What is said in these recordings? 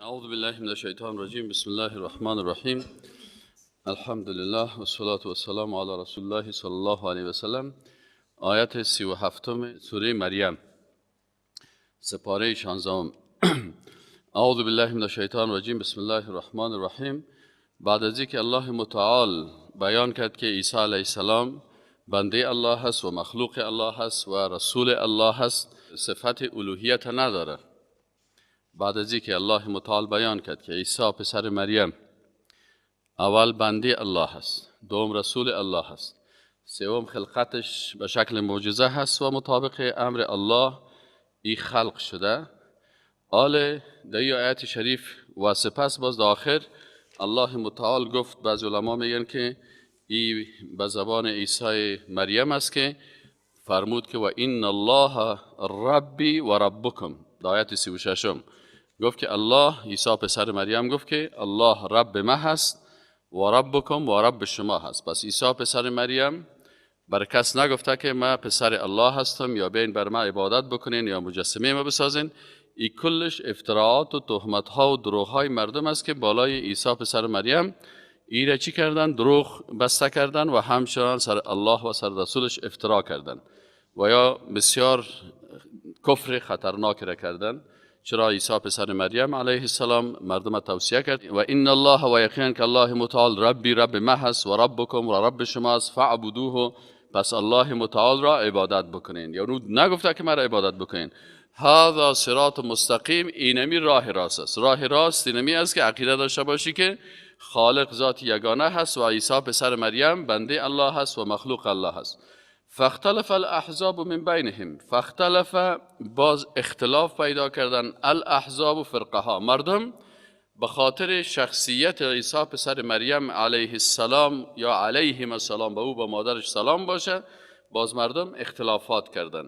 اعوذ بالله من الشیطان الرجیم. بسم الله الرحمن الرحیم. الحمد لله و الصلاة و السلام علی رسول الله صلی الله علیه و سلم. آیت 37 سوره مریم، سپاره 16. اعوذ بالله من الشیطان الرجیم. بسم الله الرحمن الرحیم. بعد از اینکه الله متعال بیان کرد که عیسی علیه السلام بنده الله هست و مخلوق الله هست و رسول الله هست، صفت الوهیت نداره. بعد از اینکه الله متعال بیان کرد که عیسی پسر مریم اول بنده الله هست، دوم رسول الله هست، سوم خلقتش به شکل معجزه هست و مطابق امر الله ای خلق شده. آل در این آیت شریف و سپس باز در آخر الله متعال گفت، بعض علما میگن که ای به زبان عیسی مریم است که فرمود که و این الله ربی و ربکم. در آیت 36 گفت که الله، عیسی پسر مریم گفت که الله رب ما هست و ربکم و رب شما هست. پس عیسی پسر مریم بر کس نگفته که من پسر الله هستم یا بین بر من عبادت بکنین یا مجسمه ما بسازین. این کلش افتراعات و تهمت ها و دروغ های مردم است که بالای عیسی پسر مریم ایره چی کردن؟ دروغ بسته کردن و همچنان سر الله و سر رسولش افترا کردن و یا بسیار کفر خطرناک را کردن. چرا عیسی پسر مریم علیه السلام مردم توصیه کرد و این الله و یقینا که الله متعال ربی رب ما هست و ربکم و رب شما است فاعبدوه. پس الله متعال را عبادت بکنین، یعنی نگفته که مرا عبادت بکنین. هذا صراط مستقیم، اینمی راه راست است. راه راست اینمی است که عقیده داشته باشی که خالق ذات یگانه هست و عیسی پسر مریم بنده الله هست و مخلوق الله هست. فاختلف الاحزاب من بینهم، فاختلف باز اختلاف پیدا کردن، الاحزاب و فرقه ها، مردم به خاطر شخصیت عیسی پسر مریم علیه السلام یا علیهم السلام، به او با مادرش سلام باشه، باز مردم اختلافات کردن.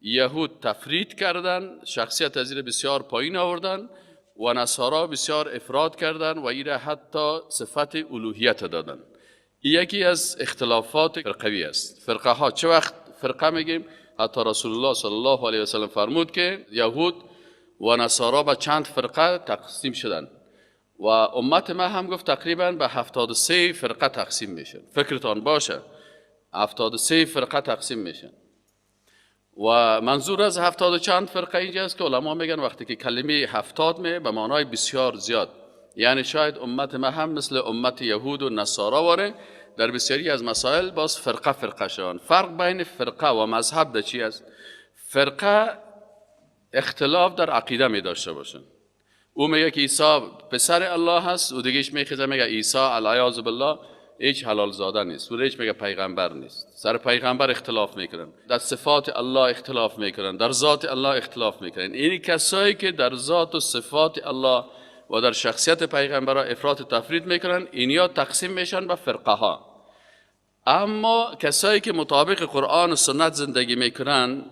یهود تفرید کردن، شخصیت از بسیار پایین آوردن و نصارا بسیار افراد کردن و ایره حتی صفت الوهیت دادن. یکی از اختلافات فرقوی است. فرقه ها چه وقت فرقه میگیم؟ حتی رسول الله صلی الله علیه و سلم فرمود که یهود و نصارا به چند فرقه تقسیم شدن و امت ما هم گفت تقریبا به 73 فرقه تقسیم میشن. فکرتان باشه 73 فرقه تقسیم میشن. و منظور از 70 چند فرقه اینجاست که علما میگن وقتی که کلمه 70 می به معنای بسیار زیاد، یعنی شاید امت ما هم مثل امت یهود و نصارا واره در بسیاری از مسائل باز فرقه فرقه شدن. فرق بین فرقه و مذهب در چی است؟ فرقه اختلاف در عقیده می داشته باشن. او میگه که عیسی پسر الله هست و دیگهش میخیزه میگه عیسی علیه بالله هیچ حلال زاده نیست و هیچ میگه پیغمبر نیست. سر پیغمبر اختلاف میکنن، در صفات الله اختلاف میکنن، در ذات الله اختلاف میکنن. این کسایی که در ذات و صفات الله و در شخصیت پیغمبر افراط تفرید میکنن، اینیا تقسیم میشن به فرقه ها. اما کسایی که مطابق قرآن و سنت زندگی میکنن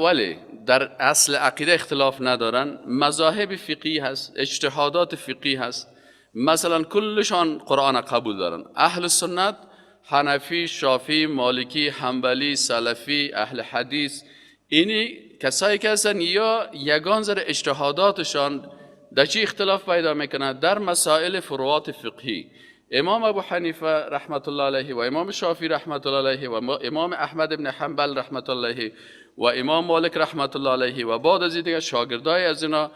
ولی در اصل عقیده اختلاف ندارن، مذاهب فقهی هست، اجتهادات فقهی هست، مثلا کلشان قرآن قبول دارن. اهل سنت حنفی، شافعی، مالکی، حنبلی، سلفی، اهل حدیث، اینی کسایی که هستن یا یگان ذره اجتهاداتشان در چی اختلاف پیدا میکنه؟ در مسائل فروعات فقهی. امام ابو حنیفه رحمت الله علیه و امام شافعی رحمت الله علیه و امام احمد ابن حنبل رحمت الله علیه و امام مالک رحمت الله علیه و بعد از دیگه شاگردای از اینا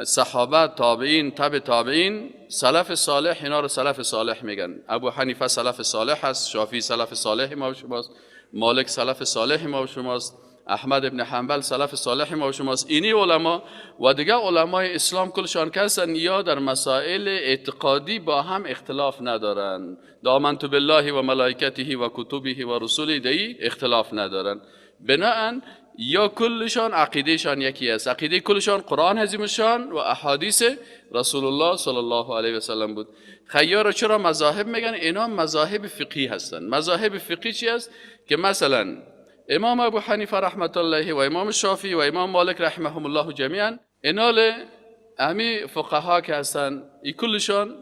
صحابه، تابعین، تبع تابعین، سلف صالح، اینا رو سلف صالح میگن. ابو حنیفه سلف صالح است، شافعی سلف صالح ما و شماست، مالک سلف صالح ما و شماست، احمد ابن حنبل سلف صالح ما و شماست. اینی علما و دیگه علمای اسلام کلشان کسن یا در مسائل اعتقادی با هم اختلاف ندارن. آمنت بالله و ملائکته و کتبه و رسوله دی اختلاف ندارن. بناهن یا کلشان عقیدهشان یکی است، عقیده کلشان قرآن عظیم‌الشان و احادیث رسول الله صلی الله علیه و سلم بود. خیار چرا مذاهب میگن؟ اینا مذاهب فقهی هستند. مذاهب فقهی چی است؟ که مثلا امام ابو حنیفه رحمت الله علیه و امام شافعی و امام مالک رحمهم الله جمیعا، اینال امی فقها که هستن ای کلشان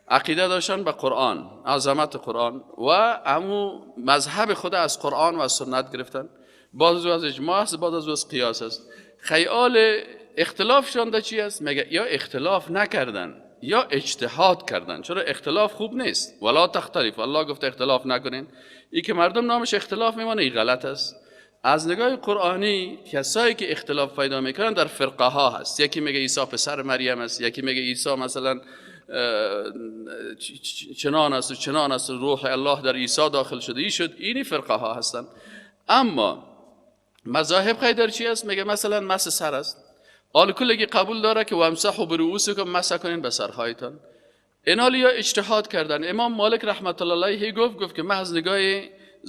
عقیده داشتن به قرآن، عظمت قرآن و امو مذهب خود از قرآن و سنت گرفتن. بعض از اجماع است، بعض از قیاس است. خیال اختلافشان در چی است؟ میگه یا اختلاف نکردن یا اجتهاد کردن. چرا اختلاف خوب نیست؟ ولا تختلف، الله گفت اختلاف نکنین. این که مردم نامش اختلاف میمانه، این غلط است. از نگاه قرآنی کسایی که اختلاف پیدا میکنن در فرقه ها هست. یکی میگه عیسی پسر مریم است، یکی میگه عیسی مثلا چنان است و چنان است، روح الله در عیسی داخل شده، این شد. اینی فرقه ها هستن. اما مذاهب خیلی چی است؟ میگه مثلا مس سر است، آل کلگی قبول داره که وامسحوا برؤوسکم، مسح کنین به سرهایتان. اینا یا اجتهاد کردن. امام مالک رحمت الله علیه گفت که من از نگاه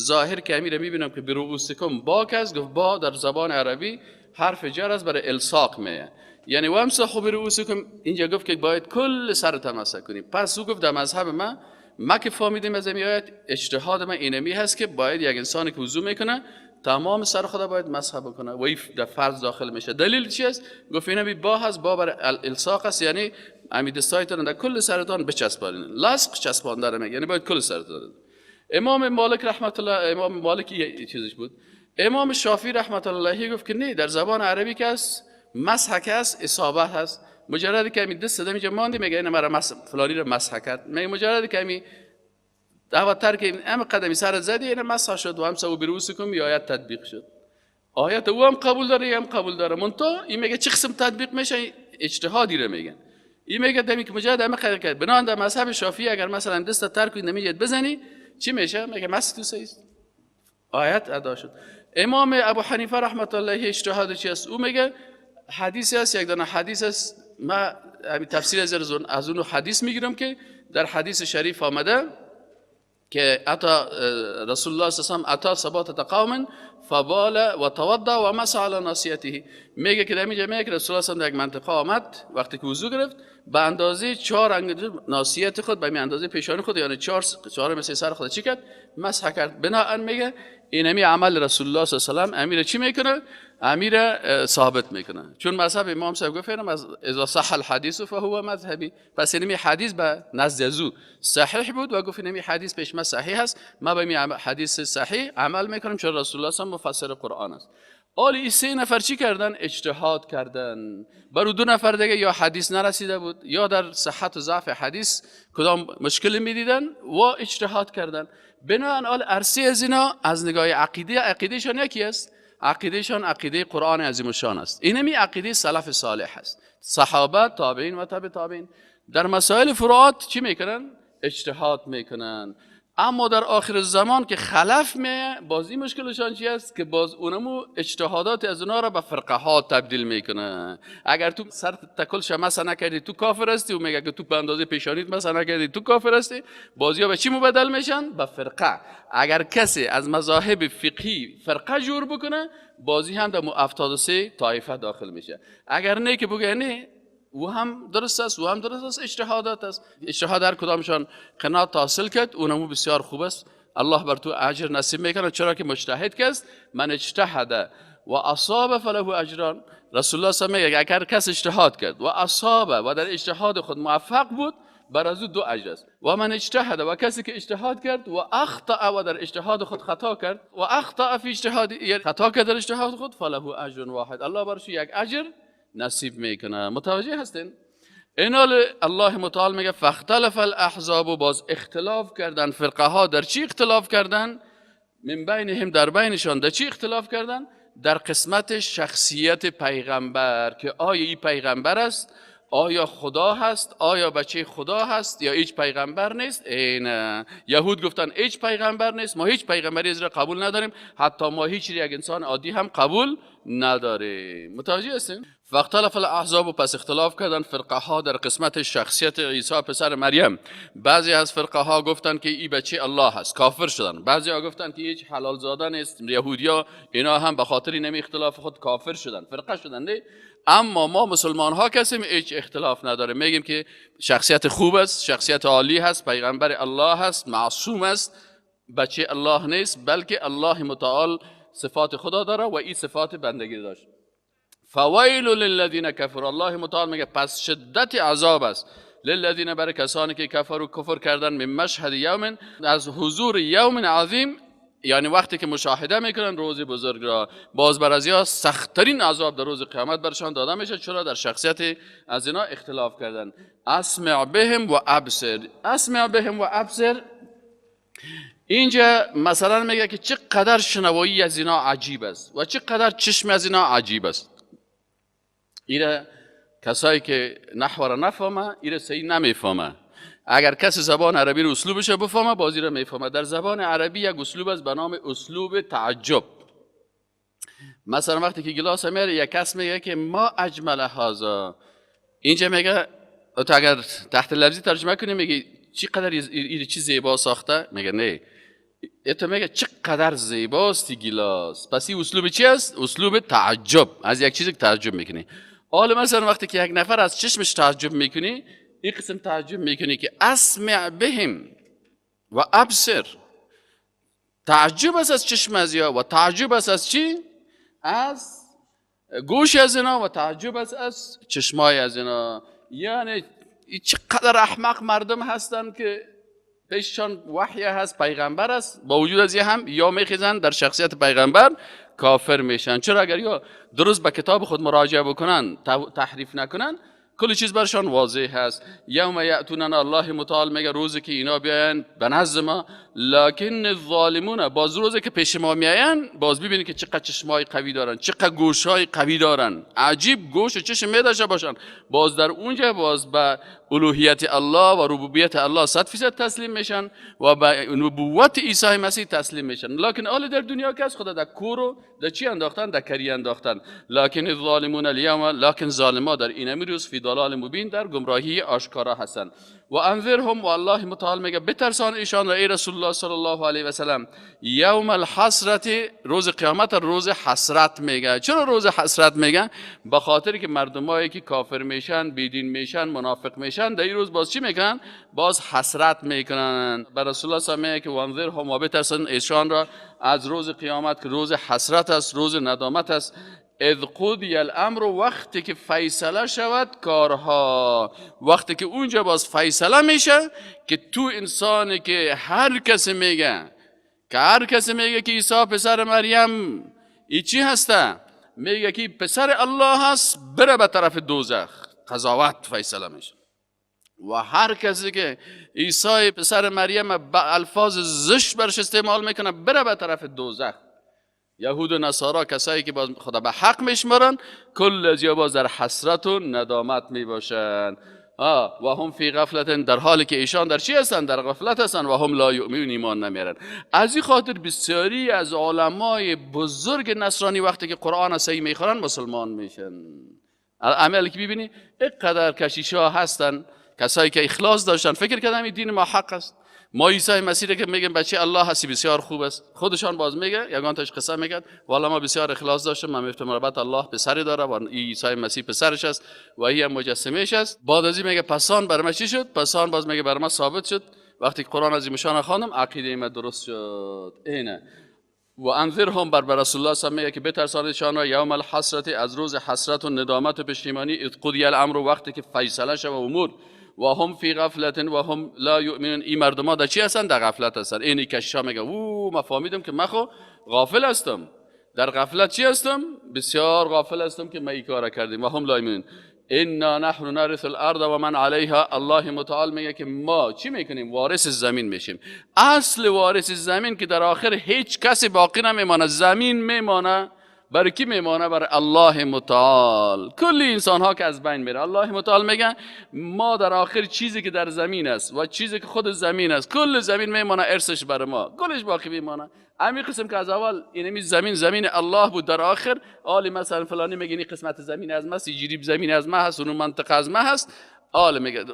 ظاهر که امیر میبینم که برؤوسکم باک است، گفت با در زبان عربی حرف جر است برای الصاق میه، یعنی وامسحوا برؤوسکم اینجا گفت که باید کل سر مسح کنیم. پس او گفت در مذهب ما که فهمیدیم از این آیت، اجتهاد من اینمی هست که باید یک انسانی که وضو میکنه تمام سر خدا باید مسح بکنه و این در فرض داخل میشه. دلیل چی است؟ گفت اینمی با هست، با بر الصاق است، یعنی امی دستایتون در کل سرتان بچسبانین. لصق چسباندن میگه، یعنی باید کل سرتان. امام مالک رحمت الله، امام مالک یه چیزش بود. امام شافعی رحمت الله علیه گفت که نه، در زبان عربی که است مسح که است اصابه هست. مجرد که همین دست دمی ماندی میگه این مرا فلانی رو مسح کرد، میگه مجرد که همین دعوتر که ام قدمی سر زدی این مسح شد و هم سو برؤوسکم یا آیت تطبیق شد. آیت او هم قبول داره، هم قبول داره. منتها این میگه چه قسم تطبیق میشه؟ اجتهادی رو میگن. این میگه دمی که مجرد ام خیر کرد بنان در مذهب شافعی اگر مثلا دست تر کنی نمیجد بزنی چی میشه؟ میگه مسح تو سیست، آیت ادا شد. امام ابو حنیفه رحمت الله علیه اجتهاد چی است؟ او میگه حدیثی است، یک دانه حدیث است، ما همین تفسیر از اون حدیث میگیرم که در حدیث شریف آمده که اتا رسول الله صلی الله علیه و آله اتا ثبات قوم فبال و توضا و مسح علی ناصیته. میگه که در اینجا میگه که رسول الله صلی الله علیه و آله یک منطقه آمد وقتی که وضو گرفت به اندازه 4 انگشت ناصیت خود، به اندازه پیشانی خود، یعنی 4 مثل سر خود چی کرد؟ مسح کرد. بنابراین میگه اینمی عمل رسول الله صلی الله علیه و آله امیر چی میکنه؟ امیر ثابت میکنه. چون مذهب امام صاحب گفتم از اذا صح الحديث فهو مذهبی. پس اینمی حدیث به نزد ازو صحیح بود و گفت اینمی حدیث پیش ما صحیح است، ما به این حدیث صحیح عمل میکنیم چون رسول الله صلی الله علیه و آله مفسر قرآن است. آلی 3 نفر چی کردن؟ اجتهاد کردن. برای 2 نفر دیگه یا حدیث نرسیده بود یا در صحت و ضعف حدیث کدام مشکلی میدیدن و اجتهاد کردن. بنابراین آل ارسی از اینا از نگاه عقیدهشان یکی است، عقیدهشان عقیده قرآن عظیم الشان است. اینمی عقیده سلف صالح است، صحابه، تابعین و تبع تابعین. در مسائل فروعات چی میکنن؟ اجتهاد میکنن. اما در آخر زمان که خلف میه، بازی مشکلشان چی است؟ که باز اونمو اجتهادات از اونا را به فرقه ها تبدیل میکنه. اگر تو سر تکلش مسح نکردی تو کافر هستی، و میگه که تو به اندازه پیشانیت مسح نکردی تو کافر هستی. بازی‌ها به چی مبدل میشن؟ به فرقه. اگر کسی از مذاهب فقهی فرقه جور بکنه، بازی هم در 73 طایفه داخل میشه. اگر نه که بگه نه و هم درست است و هم درست است، اجتهادات است. اجتهاد هر کدامشان قناعت حاصل کرد اونمو بسیار خوب است، الله بر تو اجر نصیب میکنه. چرا که مجتهد کس من اجتهد و اصاب فله اجران. رسول الله صلی الله علیه و آله میگه اگر کس اجتهاد کرد و اصاب و در اجتهاد خود موفق بود، بر از او 2 اجر است. و من اجتهد و کسی که اجتهاد کرد و اخطا و در اجتهاد خود خطا کرد و اخطا فی اجتهاد، خطا کرد در اجتهاد خود، فله اجر واحد، الله برش یک اجر نصیب میکنه. متوجه هستین؟ اینال الله متعال میگه فاختلف الاحزاب، باز اختلاف کردن فرقه ها. در چی اختلاف کردن؟ من بینهم، در بینشان. در چی اختلاف کردن؟ در قسمت شخصیت پیغمبر، که آیا این پیغمبر است، آیا خدا هست، آیا بچه خدا هست، یا هیچ پیغمبر نیست. این یهود گفتن هیچ پیغمبر نیست، ما هیچ پیغمبری از را قبول نداریم، حتی ما هیچ یک انسان عادی هم قبول نداریم. متوجه هستین؟ فاختلف الاحزاب، پس اختلاف کردن فرقه ها در قسمت شخصیت عیسی پسر مریم. بعضی از فرقه ها گفتن که این بچه الله هست، کافر شدن. بعضی ها گفتن که هیچ حلال زاده نیست. یهودیا اینا هم به خاطر نمی اختلاف خود کافر شدن، فرقه شدن. نه، اما ما مسلمان ها کسی هیچ اختلاف نداره، میگیم که شخصیت خوب است، شخصیت عالی هست، پیغمبر الله هست، معصوم است، بچه الله نیست، بلکه الله متعال صفات خدا داره و این صفات بندگی داشت. فویل للذین کفروا، الله متعال میگه پس شدت عذاب است للذین، برای کسانی که کفر کردن، من مشهد یوم، از حضور یوم عظیم، یعنی وقتی که مشاهده میکنن روز بزرگ را، باز بر ازیا سختترین عذاب در روز قیامت برشان داده میشه. چرا؟ در شخصیت از اینا اختلاف کردن. اسمع بهم و ابصر. اسمع بهم و ابصر اینجا مثلا میگه که چقدر شنوایی از اینا عجیب است و چقدر چشم از اینا عجیب است. ایره کسایی که نحو را نفهمه ایره صحیح نمیفهمه. اگر کسی زبان عربی رو اسلوبش بفهمه بازی رو میفهمه. در زبان عربی یک اسلوب است به نام اسلوب تعجب. مثلا وقتی که گلاس میاره یک کس میگه که ما اجمل هذا، اینجا میگه تو اگر تحت لفظی ترجمه کنی میگه چقدر این چیز زیبا ساخته، میگه نه تو میگه چقدر زیباست گلاس. پس این اسلوب چی است؟ اسلوب تعجب، از یک چیزی که تعجب میکنی. حالا مثلا وقتی که یک نفر از چشمش تعجب میکنی، این قسم تعجب میکنی که اسمع بهم و ابصر. تعجب است از چشم از یا و تعجب است از چی؟ از گوش از اینا و تعجب است از چشمای از اینا. یعنی چقدر احمق مردم هستن که پیششان وحی هست، پیغمبر است، با وجود از هم یا میخیزن در شخصیت پیغمبر کافر میشن. چرا؟ اگر یا درست به کتاب خود مراجعه بکنن، تحریف نکنن، کل چیز برشان واضح هست. یوم یأتوننا، الله متعال میگه روزی که اینا بیاین به نزد ما، لکن الظالمون، باز روزی که پیش ما میاین باز ببینید که چقدر چشمای قوی دارن، چقدر گوشای قوی دارن. عجیب گوش و چشم میداشته باشن، باز در اونجا باز به الوهیت الله و ربوبیت الله 100% تسلیم میشن و به نبوت عیسی مسیح تسلیم میشن. لکن آل در دنیا که از خدا در کورو در چی انداختن؟ در کری انداختن. لکن الظالمون اليوم، لکن ظالما در این روز فی ضلال مبین، در گمراهی آشکارا هستند. و انذرهم، و الله متعال میگه بترسان ایشان را ای رسول الله صلی الله علیه و سلم، یوم الحسرت، روز قیامت روز حسرت میگه. چرا روز حسرت میگه؟ به خاطر که مردمایی که کافر میشن، بیدین میشن، منافق میشن، در این روز باز چی میکنن؟ باز حسرت میکنن. بر رسول الله صلی الله علیه و میگه که وانذرهم، و بترسان ایشان را از روز قیامت که روز حسرت است، روز ندامت است. اذ قضی الامر، وقتی که فیصله شود کارها، وقتی که اونجا باز فیصله میشه که تو انسانی که هر کسی میگه که عیسی پسر مریم ای چی هسته، میگه که پسر الله هست، بره به طرف دوزخ، قضاوت فیصله میشه. و هر کسی که عیسی پسر مریم به الفاظ زشت برش استعمال میکنه، بره به طرف دوزخ. یهود و نصارا کسایی که باز خدا به حق میشمارن، کل از یا باز در حسرت و ندامت میباشن. و هم فی غفلت، در حالی که ایشان در چی هستن؟ در غفلت هستن. و هم لا یؤمنون، ایمان نمیارن. از این خاطر بسیاری از علمای بزرگ نصرانی وقتی که قرآن صحیح میخورن مسلمان میشن. عملی که ببینی اینقدر کشیشا هستن، کسایی که اخلاص داشتن، فکر کردن این دین ما حق است. ما عیسی مسیح که میگیم بچه الله هستی، بسیار خوب است. خودشان باز میگه، یگان تاش قصه میگه والا ما بسیار اخلاص داشتم، من میفتم ربط الله پسری داره و عیسی مسیح پسرش است و این مجسمهش است. بعد از این میگه پسان بر ما چی شد؟ پسان باز میگه بر ما ثابت شد وقتی قرآن عظیم شان خواندم عقیده ما درست شد. اینه. و انذرهم، بر رسول الله صلی الله علیه و میگه که بترسانشان را یوم الحسرت، از روز حسرت و ندامت و پشیمانی. اذ قضی الامر، وقتی که فیصله شود امور. و هم فی غفلت و هم لا یؤمنون، این مردم ها در چی هستن؟ در غفلت هستن. اینی کشا میگه ما فهمیدم که من خو غافل هستم، در غفلت چی هستم؟ بسیار غافل هستم که ما این کار کردیم. و هم لا یؤمنون انا نحن نرث الارض و من علیها، الله متعال میگه که ما چی میکنیم؟ وارث زمین میشیم. اصل وارث زمین که در آخر هیچ کسی باقی نمیمانه، زمین میمانه. برای کی میمانه؟ برای الله متعال. کل انسان ها که از بین میره، الله متعال میگه ما در آخر چیزی که در زمین است و چیزی که خود زمین است، کل زمین میمانه، ارثش برای ما، کلش باقی میمانه. همین قسم که از اول اینمی زمین الله بود، در آخر آل مثلا فلانی میگه این قسمت زمین از ما، جریب زمین از ما هست، اون منطقه از ما هست. آل میگه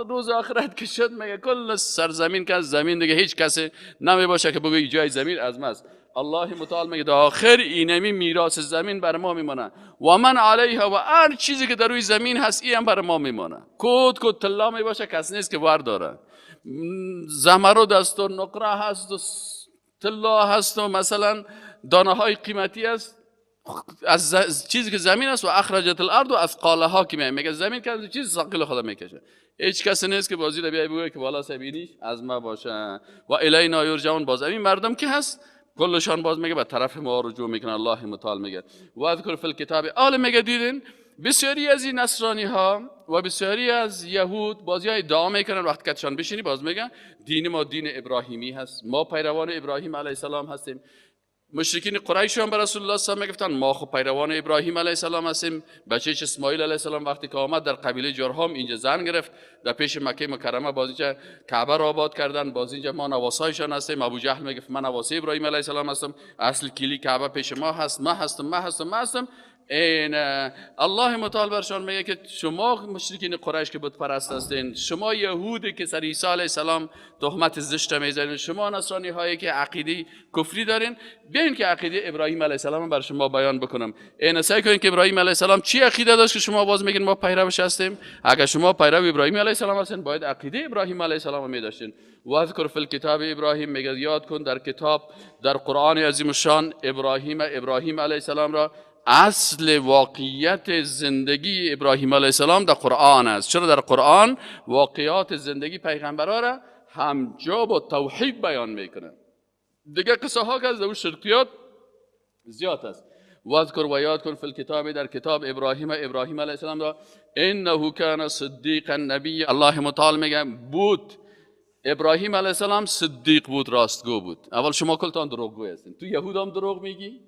روز آخرت که شد میگه کل سرزمین که از زمین دیگه هیچ کسی نمی باشه که بگه جای زمین از ماست. الله متعال میگه در آخر اینمی میراث زمین بر ما میمانه و من علیها، و هر چیزی که در روی زمین هست این هم بر ما میمانه. کود طلا می باشه کس نیست که ور داره، زمرد است و نقره هست و طلا هست و مثلا دانه های قیمتی است از چیزی که زمین است. و اخرجت الارض و اثقالها، که میگه زمین که چیز ثقیل خدا میکشه، هیچ کسی نیست که بازی رو بیای بگه که والا سبینیش از ما باشه. و الینا یرجعون، باز این مردم که هست کلشان باز میگه به طرف ما رجوع میکنه. الله متعال میگه و اذکر فی الکتاب. آل میگه دیدین بسیاری از این نصرانی ها و بسیاری از یهود بازی های ادعا میکنن وقتی کتشان بشینی باز میگن دین ما دین ابراهیمی هست، ما پیروان ابراهیم علیه السلام هستیم. مشرکین قریش هم به رسول الله صلی الله علیه و آله ما خب پیروان ابراهیم علیه السلام هستیم. بچه‌ش اسماعیل علیه السلام وقتی که آمد در قبیله جرهم اینجا زن گرفت، در پیش مکه مکرمه باز اینجا کعبه را آباد کردن، باز اینجا ما نواسایشان هستیم. ابو جهل میگه من نواسی ابراهیم علیه السلام هستم، اصل کلی کعبه پیش ما هست، ما هستم. این الله متعال برشان میگه که شما مشرکین قریش که بت پرست هستین، شما یهودی که سر عیسی علیه السلام تهمت زشت میزنین، شما نصرانی هایی که عقیده کفری دارین، بیاین که عقیده ابراهیم علیه السلام بر شما بیان بکنم. این سعی کنین که ابراهیم علیه السلام چی عقیده داشت که شما باز میگین ما پیروش هستیم. اگر شما پیرو ابراهیم علیه السلام هستین باید عقیده ابراهیم علیه السلام می داشتین. و اذکر فی الکتاب ابراهیم، میگه یاد کن در کتاب در قرآن عظیم الشان ابراهیم علیه السلام را. اصل واقعیت زندگی ابراهیم علیه السلام در قرآن است. چرا در قرآن واقعیات زندگی پیغمبرها را همجا با توحید بیان میکنه. دیگه قصه ها که از اون شرکیات زیاد است. و اذکر و یاد کن فی الکتاب در کتاب ابراهیم علیه السلام را انه کان صدیقا نبی. الله متعال میگه بود ابراهیم علیه السلام صدیق بود، راستگو بود. اول شما کلتان دروغگو هستین، تو یهود هم دروغ میگی،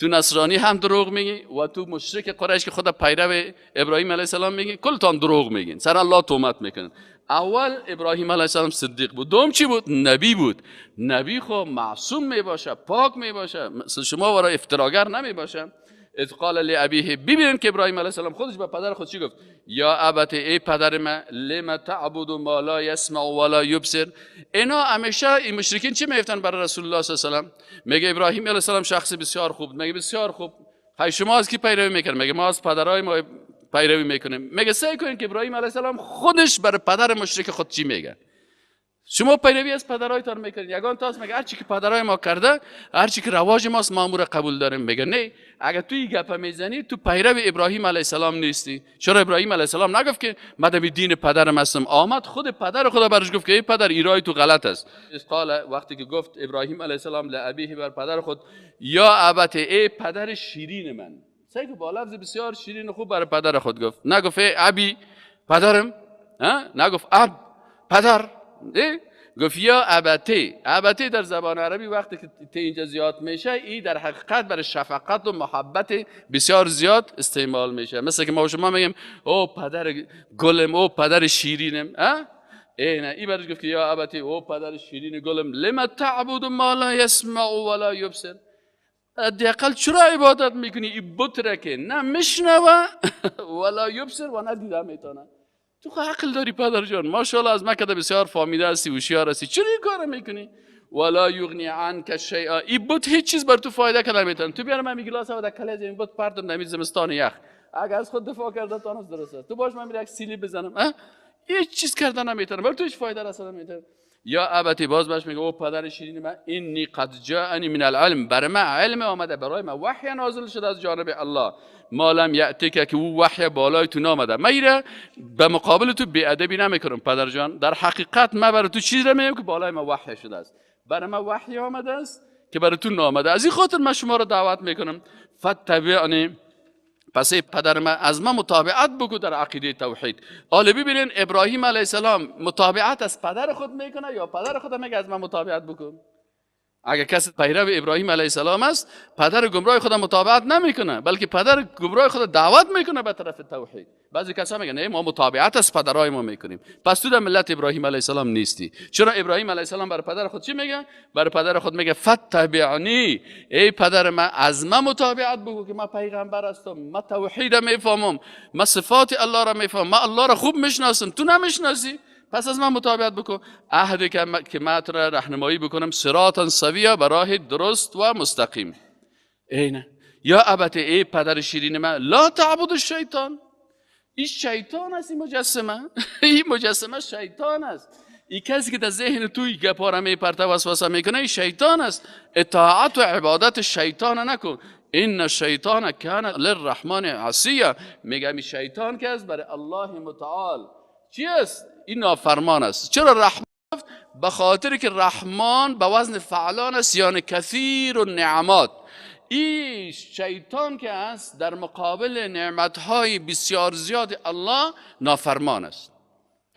تو نصرانی هم دروغ میگی و تو مشرک قریش که خود پیرو ابراهیم علیه السلام میگی، کلتان دروغ میگین، سر الله تهمت میکنن. اول ابراهیم علیه السلام صدیق بود، دوم چی بود؟ نبی بود. نبی خب معصوم میباشه، پاک میباشه، مثل شما ورا افتراگر نمیباشه. اذ قال لابیه، ببینن که ابراهیم علیه السلام خودش به پدر خود چی گفت؟ یا ابت ای پدر من، لما تعبد ما لا یسمع ولا یبصر. اینا همیشه این مشرکین چی میگفتن برای رسول الله صلی الله علیه و آله؟ میگه ابراهیم علیه السلام شخص بسیار خوب. میگه بسیار خوب. های شما از کی پیروی میکنید؟ میگه ما از پدرای ما پیروی میکنیم. میگه سعی کنین که ابراهیم علیه السلام خودش برای پدر مشرک خود چی میگه. شما پیروی از پدرایتان میکنید. یگان تاس میگه هر چی که پدرای ما کرده، هر چی که رواج ماست ما امور قبول داریم. میگه نه، اگه توی گپ میزنی تو پیرو ابراهیم علیه السلام نیستی. چرا ابراهیم علیه السلام نگفت که من در دین پدرم هستم؟ آمد خود پدر خدا برش گفت که ای پدر ایرای تو غلط است. قال وقتی که گفت ابراهیم علیه السلام لابیه بر پدر خود یا ابت ای پدر شیرین من، سعی که با لفظ بسیار شیرین خوب برای پدر خود گفت. نگفت ای ابی پدرم، نگفت اب پدر، گفت یا ابتی. ابتی در زبان عربی وقتی که اینجا زیاد میشه، ای در حقیقت برای شفقت و محبت بسیار زیاد استعمال میشه. مثل که ما شما میگیم او پدر گلم، او پدر شیرینم. نه، ای برش گفت که یا ابتی او پدر شیرین گلم، لما تعبد ما لا یسمع ولا یبصر. حداقل چرا عبادت میکنی این بت را که نه میشنوه ولا یبصر و نه دیده میتونه؟ تو خب عقل داری پدر جان، ماشاءالله از مکه بسیار فهمیده هستی، هوشیار هستی، چرا این کارو میکنی؟ ولا یغنی عنک شیئا. این بت هیچ چیز بر تو فایده کنه نمیتونه. تو بیار من گلاس و در کلیز این بت پردم نمی زمستان یخ، اگه از خود دفاع کرده تا درست است. تو باش من میره یک سیلی بزنم، هیچ چیز کرده نمیتونه، بر تو هیچ فایده رسیدن نمیتونه. یا ابتی باز باش میگه او پدر شیرین من، اینی قد جاءنی من العلم، بر من علم آمده، برای من وحی نازل شده از جانب الله. ما لم یأتیک، که او وحی بالای تو نامده. میره به مقابل تو بی ادبی نمیکنم پدر جان، در حقیقت من برای تو چیز میگم که بالای من وحی شده است، برای من وحی آمده است که برای تو نامده. از این خاطر من شما رو دعوت میکنم فتبعنی، پس پدر من از من مطابقت بگو در عقیده توحید. حالا ببینین ابراهیم علیه السلام مطابقت از پدر خود میکنه یا پدر خود میگه از من مطابقت بکن؟ اگر کسی پیرو ابراهیم علیه السلام است، پدر گمراه خود مطابقت نمیکنه، بلکه پدر گمراه خود دعوت میکنه به طرف توحید. بعضی کسا میگن نه ما مطابقت از پدرای ما میکنیم. پس تو در ملت ابراهیم علیه السلام نیستی. چرا ابراهیم علیه السلام برای پدر خود چی میگه؟ برای پدر خود میگه فتبعنی، ای پدر من از من مطابقت بگو که من پیغمبر هستم، من توحید میفهمم، من صفات الله را میفهمم، من الله را خوب میشناسم، تو نمیشناسی، پس از من مطابقت بکن. عهد که من تو را راهنمایی بکنم صراطا سویا، به راه درست و مستقیم. اینه یا ابت ای پدر شیرین من، لا تعبد الشیطان. این شیطان است، این مجسمه این مجسمه شیطان است. این کسی که در ذهن توی گپارا میپرته وسوسه میکنه این شیطان است. اطاعت و عبادت شیطان نکن. این شیطان کان للرحمن عصیا. میگم این شیطان که است برای الله متعال چی است؟ این نافرمان است. چرا رحمان به خاطر که رحمان به وزن فعلان است، یعنی کثیر و نعمات. این شیطان که است در مقابل نعمتهای بسیار زیاد الله نافرمان است.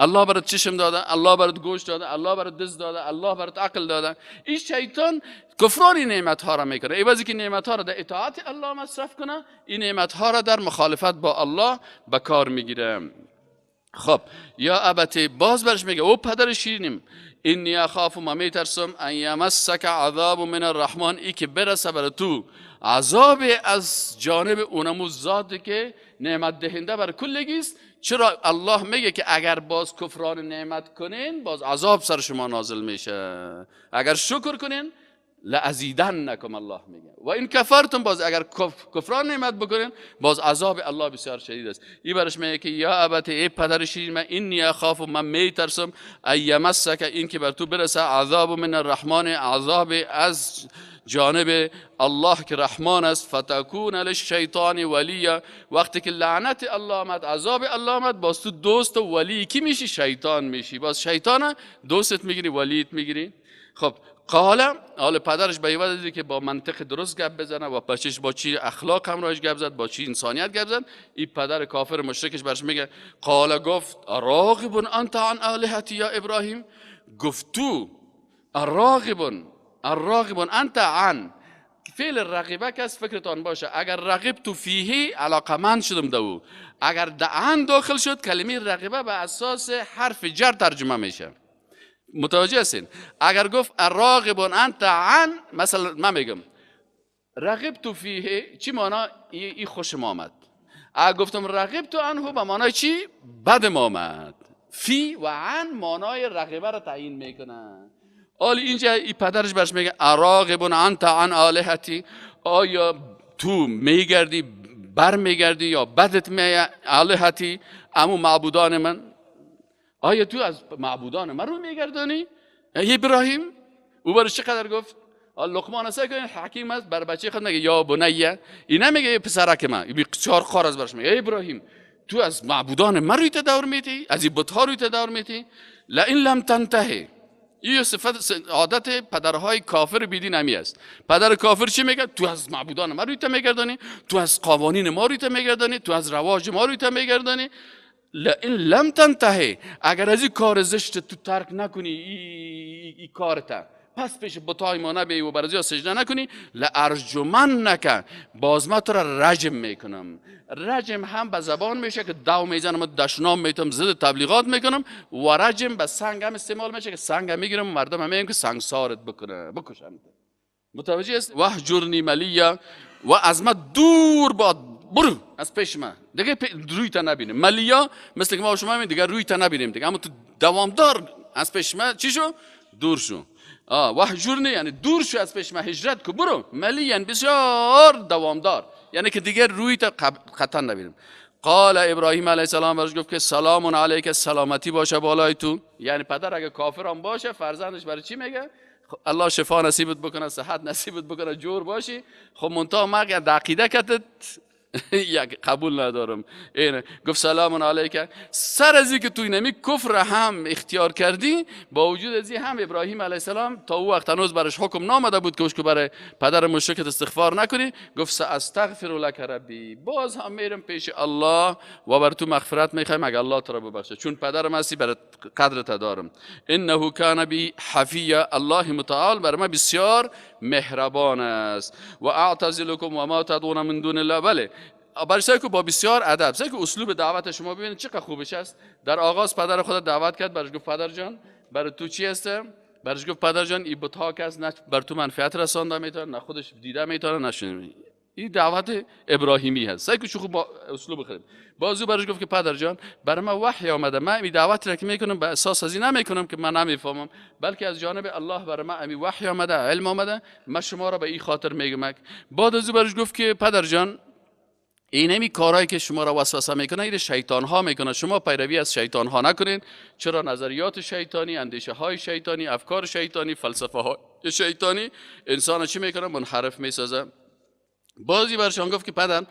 الله برات چشم داده، الله برات گوش داده، الله برات دست داده، الله برات عقل داده. این شیطان کفران این نعمت ها را میکنه. عوضی که نعمت ها را در اطاعت الله مصرف کنه، این نعمت ها را در مخالفت با الله به کار میگیره. خب یا ابتی، باز برش میگه او پدر شیرینیم، اینی اخاف، ما میترسم، ان یمسک عذاب من الرحمن، ای که برسه بر تو عذاب از جانب اونمو ذاتی که نعمت دهنده بر کلگیست. چرا الله میگه که اگر باز کفران نعمت کنین باز عذاب سر شما نازل میشه، اگر شکر کنین لازیدنکم الله میگه، و این کفرتم، باز اگر کفران نعمت بکنین باز عذاب الله بسیار شدید است. این برش میگه که یا ابت، ای پدر شیرین، من اینی اخاف، من میترسم، ایمسک، این که بر تو برسه، عذاب من الرحمن، عذاب از جانب الله که رحمان است، فتکون للشیطان ولیا، وقتی که لعنت الله آمد، عذاب الله آمد، باز تو دوست و ولی کی میشی؟ شیطان میشی. باز شیطان دوستت میگیری، ولیت میگیری. خب حال پدرش به ایوه دیدی که با منطق درست گپ بزنه و بچهش با چی اخلاق همراهش گپ زد، با چی انسانیت گپ زد. این پدر کافر مشرکش برش میگه قال، گفت راغب انت عن الهتی یا ابراهیم، گفت تو الراغب انت عن، فعل رغبه کس فکرتان باشه، اگر رغب تو فیه علاقمند شدم دو، اگر عن داخل شد کلمه رغبه به اساس حرف جر ترجمه میشه. متوجه هستین؟ اگر گفت الراغب انت عن، مثلا من میگم رغب تو فیه، چی معنی؟ ای خوشم آمد. اگر گفتم رغب تو عنه به معنای چی؟ بدم آمد. فی و عن معنای رغبه را تعیین میکنه. حالا اینجا ای پدرش برش میگه اراغب انت عن الهتی، آیا تو میگردی بر میگردی یا بدت می الهتی، امو معبودان من، آیا تو از معبودان من رو میگردانی ای ابراهیم؟ او برش چقدر گفت؟ لقمان است که حکیم است، بر بچه خود میگه یا بنیه، این نمیگه پسرک من، این 4 خار از برش میگه ای ابراهیم تو از معبودان من روی تدور میتی، از این بت‌ها روی تدور میتی، لئن لم تنتهی. این صفت عادت پدرهای کافر بیدین همی است. پدر کافر چی میگه؟ تو از معبودان ما روی تا میگردانی، تو از قوانین ما روی تا میگردانی، تو از رواج ما روی تا میگردانی. لئن لم تنتهی، اگر از این کار زشت تو ترک نکنی این کارتا، پس پیش بتای ما نبی و برازی سجده نکنی، لارجمنک، باز ما تو را رجم میکنم. رجم هم به زبان میشه که دو میزنم، دشنام میتونم، زد تبلیغات میکنم، و رجم به سنگ هم استعمال میشه که سنگ هم میگیرم مردم هم میگم که سنگ سارت بکشم. متوجه است؟ وحجرنی ملیا، و از ما دور باد، برو از پیش من دیگه، روی تا نبینیم. ملیا مثل که ما و شما همین دیگه روی تا نبینیم دیگه، اما تو دوامدار از پیش من چی شو؟ دور شو. وحجرنی یعنی دور شو از پیش من، هجرت کو، برو. ملیا بسیار دوامدار، یعنی که دیگه روی تا خطر نبینیم. قال ابراهیم علیه السلام برش گفت که سلام علیک، سلامتی باشه بالای تو. یعنی پدر اگه کافر هم باشه فرزندش برای چی میگه؟ الله شفا نصیبت بکنه، صحت نصیبت بکنه، جور باشی. خب منتها ما اگه عقیده کتت یک قبول ندارم. اینه گفت سلام علیک، سر از که توی نمی کفر هم اختیار کردی، با وجود از هم ابراهیم علیه السلام تا او وقت هنوز برش حکم نامده بود که برای پدر مشرکت استغفار نکنی. گفت استغفر لک ربی، باز هم میرم پیش الله و بر تو مغفرت میخوایم اگه الله تو را ببخشه، چون پدرم هستی برات قدرت دارم. انه کان بی حفیه، الله متعال بر ما بسیار مهربان است. و اعتزلکم و ما تدعون من دون الله، بله برش که با بسیار ادب، که اسلوب دعوت شما ببینید چقدر خوبش است. در آغاز پدر خود دعوت کرد، برش گفت پدر جان برای تو چی هسته؟ برش گفت پدر جان این بت‌ها کس نه بر تو منفعت رسانده میتونه، نه خودش دیده میتونه، نه این دعوت ابراهیمی هست. که خوب با اسلوب بخریم. بازو برش گفت که پدر جان برای من وحی آمده، من این دعوت را که میکنم به اساس ازی نمیکنم که من نمیفهمم، بلکه از جانب الله برای من این وحی آمده، علم آمده، من شما را به این خاطر میگم. بعد از برش گفت که پدر جان اینمی کارهایی که شما را وسوسه میکنه این شیطان ها میکنه، شما پیروی از شیطان ها نکنین. چرا؟ نظریات شیطانی، اندیشه های شیطانی، افکار شیطانی، فلسفه های شیطانی انسان چی میکنه؟ منحرف میسازه. بازی برشان گفت که پدر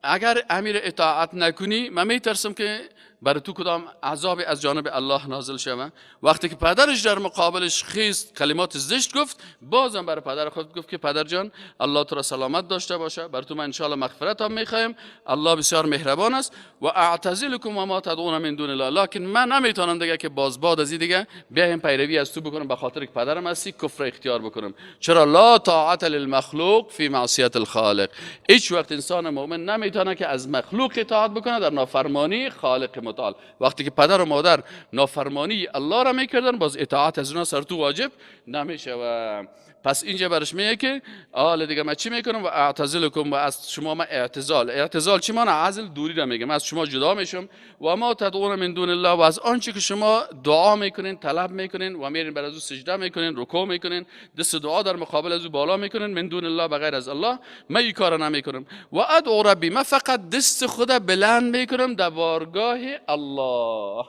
اگر امیر اطاعت نکنی من میترسم که برای تو کدام عذابی از جانب الله نازل شوه. وقتی که پدرش در مقابلش خیست کلمات زشت گفت، بازم برای پدر خود گفت که پدر جان الله تو را سلامت داشته باشه، بر تو من ان شاء الله مغفرت هم میخوایم، الله بسیار مهربان است. و اعتزلکم و ما تدعون من دون الله، لکن من نمیتونم دیگه که باز بعد از این دیگه بیایم پیروی از تو بکنم، به خاطر که پدرم هستی کفر اختیار بکنم. چرا؟ لا طاعت للمخلوق فی معصیت الخالق. هیچ وقت انسان مؤمن نمیتونه که از مخلوق اطاعت بکنه در نافرمانی خالق متعال. وقتی که پدر و مادر نافرمانی الله را میکردن، باز اطاعت از اونها سر تو واجب نمیشه. و پس اینجا برش میگه که حالا دیگه من چی میکنم؟ و اعتزلکم، و از شما من اعتزال چی معنی؟ عزل، دوری را میگم، از شما جدا میشم. و ما تدعون من دون الله، و از آنچه که شما دعا میکنین، طلب میکنین و میرین بر از او سجده میکنین، رکوع میکنین، دست دعا در مقابل از او بالا میکنین، من دون الله، بغیر از الله، من این کارا نمیکنم. و ادعو ربی، من فقط دست خدا بلند میکنم در بارگاه الله.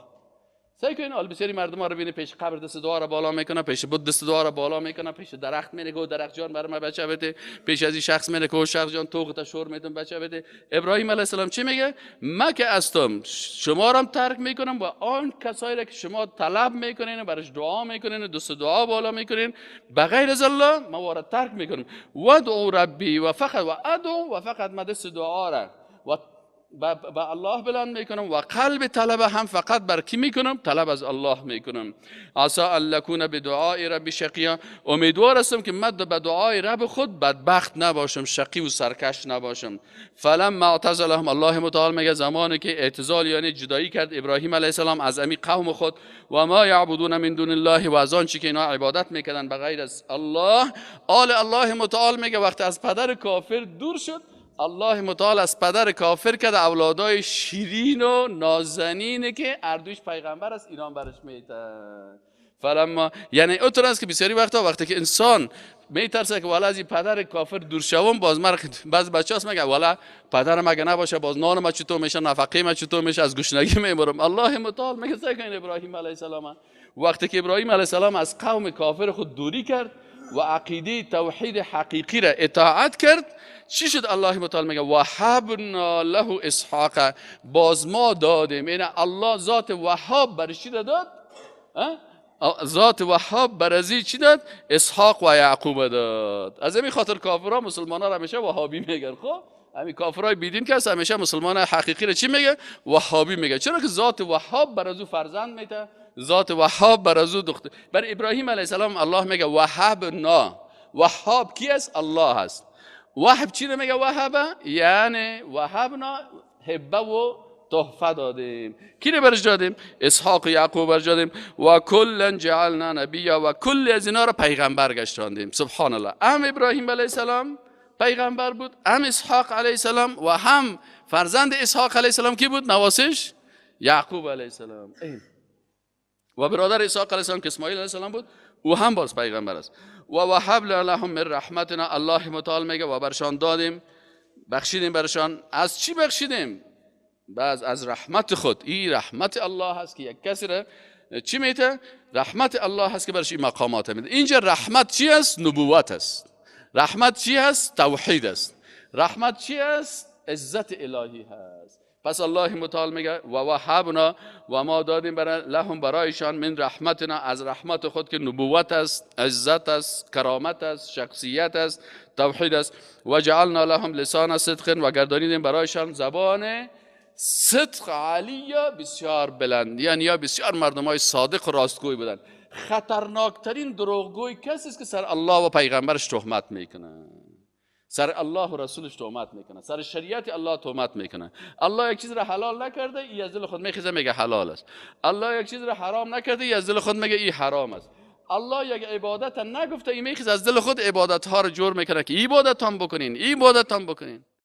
سعی کنین حال بسیاری مردم ها رو ببینید پیش قبر دست دعا را بالا میکنه، پیش بود دست دعا را بالا میکنه، پیش درخت میره که درخت جان برای من بچه بده، پیش از این شخص میره که شخص جان توقت شور میدم بچه بده. ابراهیم علیه السلام چی میگه؟ من که هستم شما را هم ترک میکنم و آن کسایی را که شما طلب میکنین برش دعا میکنین، دست دعا بالا میکنین بغیر از الله، من وارد ترک میکنم. ودعو ربی، و فقط و ادعو، و فقط من دست دعا را و با الله بلند میکنم، و قلب طلب هم فقط بر کی میکنم؟ طلب از الله میکنم. عسى ان اكون بدعاء ربی شقیا، امیدوار هستم که من به دعای رب خود بدبخت نباشم، شقی و سرکش نباشم. فلما اعتزلهم، الله متعال میگه زمانی که اعتزال یعنی جدایی کرد ابراهیم علیه السلام از امی قوم خود، و ما یعبدون من دون الله، و از آنچه که اینا عبادت میکردن بغیر از الله. الله متعال میگه وقتی از پدر کافر دور شد، الله متعال از پدر کافر کرد اولادای شیرین و نازنینه که اردوش پیغمبر است، اینا برش میتن. فلما یعنی اونطور است که بسیاری وقتی که انسان میترسه که والا از این پدر کافر دور شوم، باز بعض بچه‌ها میگه والا پدرم اگه نباشه باز نانم چطور میشه، نفقه من چطور میشه، از گشنگی میمرم. الله متعال میگه سکین ابراهیم علیه السلام، وقتی که ابراهیم علیه السلام از قوم کافر خود دوری کرد و عقیده توحید حقیقی را اطاعت کرد، چی شد؟ الله متعال میگه وهبنا له اسحاق، باز ما دادیم. این الله ذات وهاب برای چی داد؟ ذات وهاب برای چی داد؟ اسحاق و یعقوب داد. از همین خاطر کافرها مسلمانا را همیشه وهابی میگن. خب همین کافرای بیدین که همیشه مسلمان حقیقی را چی میگه؟ وهابی میگه. چرا که ذات وهاب برای او فرزند میده، ذات وهاب برای او دختر. بر ابراهیم علیه السلام الله میگه وهبنا. وهاب کی است؟ الله است. وهب چی رو میگه وهبه؟ یعنی وهبنا هبه و تحفه دادیم. کی رو برش دادیم؟ اسحاق و یعقوب برش دادیم. و کلا جعلنا نبیا، و کل از اینا رو پیغمبر گشتاندیم. سبحان الله. هم ابراهیم علیه السلام پیغمبر بود، هم اسحاق علیه السلام، و هم فرزند اسحاق علیه السلام کی بود؟ نواسش یعقوب علیه السلام. و برادر اسحاق علیه السلام که اسماعیل علیه السلام بود، او هم باز پیغمبر است. و وهب لهم من رحمتنا، الله متعال میگه و برشان دادیم، بخشیدیم برشان. از چی بخشیدیم؟ بعض از رحمت خود. این رحمت الله هست که یک کسی را چی میته؟ رحمت الله هست که برش این مقامات میده. اینجا رحمت چی است؟ نبوت است. رحمت چی است؟ توحید است. رحمت چی است؟ عزت الهی هست. پس الله متعال میگه و وهبنا، و ما دادیم لهم برایشان من رحمتنا، از رحمت خود که نبوت است، عزت است، کرامت است، شخصیت است، توحید است. و جعلنا لهم لسان صدق، و گردانیدیم برایشان زبان صدق علیه بسیار بلند، یعنی یا بسیار مردمای صادق و راستگوی بودن. خطرناکترین دروغگوی کسی است که سر الله و پیغمبرش تهمت میکنه، سر الله و رسولش تهمت میکنه، سر شریعت الله تهمت میکنه. الله یک چیز را حلال نکرده، ای از دل خود میخیزه میگه حلال است. الله یک چیز را حرام نکرده، ای از دل خود میگه ای حرام است. الله یک عبادت نگفته، ای میخیزه از دل خود عبادت ها رو جور میکنه که ای عبادت هم بکنین، ای عبادت هم بکنین.